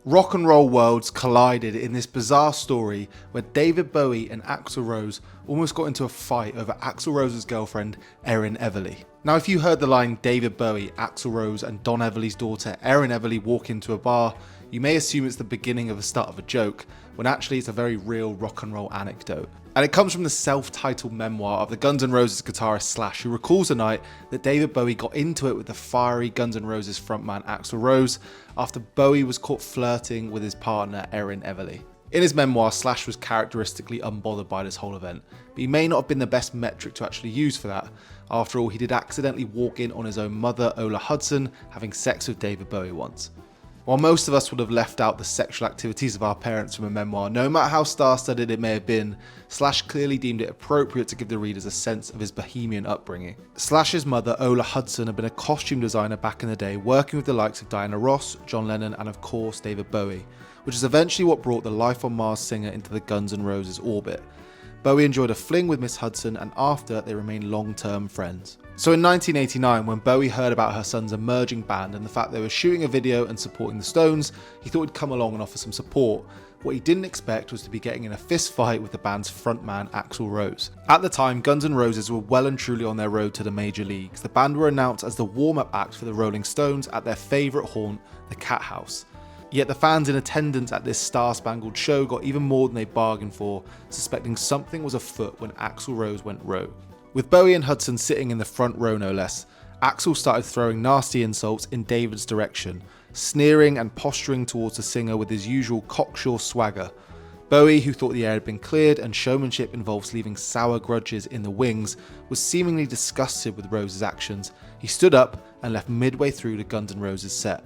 Rock and roll worlds collided in this bizarre story where David Bowie and Axl Rose almost got into a fight over Axl Rose's girlfriend, Erin Everly. Now, if you heard the line David Bowie, Axl Rose and Don Everly's daughter Erin Everly walk into a bar, you may assume it's the beginning of the start of a joke, when actually it's a very real rock and roll anecdote. And it comes from the self-titled memoir of the Guns N' Roses guitarist Slash, who recalls the night that David Bowie got into it with the fiery Guns N' Roses frontman Axl Rose after Bowie was caught flirting with his partner Erin Everly. In his memoir, Slash was characteristically unbothered by this whole event, but he may not have been the best metric to actually use for that. After all, he did accidentally walk in on his own mother, Ola Hudson, having sex with David Bowie once. While most of us would have left out the sexual activities of our parents from a memoir, no matter how star-studded it may have been, Slash clearly deemed it appropriate to give the readers a sense of his bohemian upbringing. Slash's mother, Ola Hudson, had been a costume designer back in the day, working with the likes of Diana Ross, John Lennon and of course David Bowie, which is eventually what brought the Life on Mars singer into the Guns N' Roses orbit. Bowie enjoyed a fling with Miss Hudson, and after, they remained long-term friends. So in 1989, when Bowie heard about her son's emerging band and the fact they were shooting a video and supporting the Stones, he thought he'd come along and offer some support. What he didn't expect was to be getting in a fist fight with the band's frontman Axl Rose. At the time, Guns N' Roses were well and truly on their road to the major leagues. The band were announced as the warm-up act for the Rolling Stones at their favourite haunt, the Cat House. Yet the fans in attendance at this star-spangled show got even more than they bargained for, suspecting something was afoot when Axl Rose went rogue. With Bowie and Hudson sitting in the front row no less, Axl started throwing nasty insults in David's direction, sneering and posturing towards the singer with his usual cocksure swagger. Bowie, who thought the air had been cleared and showmanship involves leaving sour grudges in the wings, was seemingly disgusted with Rose's actions. He stood up and left midway through the Guns N' Roses set.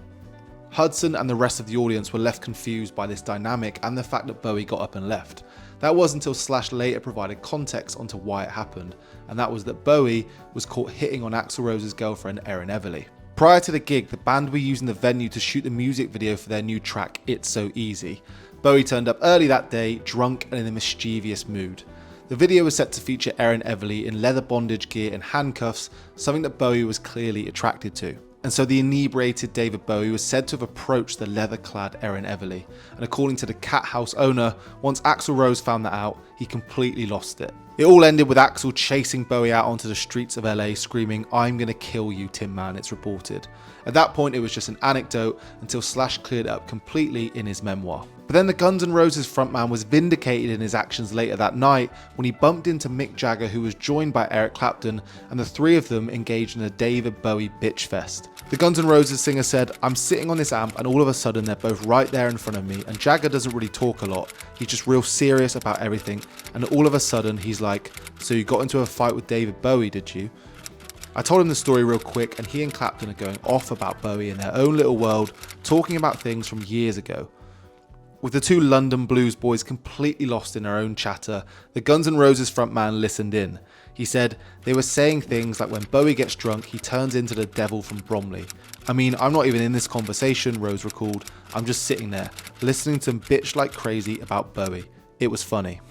Hudson and the rest of the audience were left confused by this dynamic and the fact that Bowie got up and left. That was until Slash later provided context onto why it happened, and that was that Bowie was caught hitting on Axl Rose's girlfriend Erin Everly. Prior to the gig, the band were using the venue to shoot the music video for their new track It's So Easy. Bowie turned up early that day, drunk and in a mischievous mood. The video was set to feature Erin Everly in leather bondage gear and handcuffs, something that Bowie was clearly attracted to. And so the inebriated David Bowie was said to have approached the leather-clad Erin Everly, and according to the Cat House owner, once Axl Rose found that out, he completely lost it. It all ended with Axl chasing Bowie out onto the streets of LA screaming, "I'm gonna kill you, Tin Man," it's reported. At that point it was just an anecdote until Slash cleared it up completely in his memoir. But then the Guns N' Roses frontman was vindicated in his actions later that night when he bumped into Mick Jagger, who was joined by Eric Clapton, and the three of them engaged in a David Bowie bitch fest. The Guns N' Roses singer said, "I'm sitting on this amp and all of a sudden they're both right there in front of me, and Jagger doesn't really talk a lot, he's just real serious about everything, and all of a sudden he's like, 'So you got into a fight with David Bowie, did you?' I told him the story real quick, and he and Clapton are going off about Bowie in their own little world, talking about things from years ago." With the two London blues boys completely lost in their own chatter, the Guns N' Roses frontman listened in. He said, "They were saying things like when Bowie gets drunk, he turns into the devil from Bromley. I mean, I'm not even in this conversation," Rose recalled. "I'm just sitting there, listening to him bitch like crazy about Bowie. It was funny."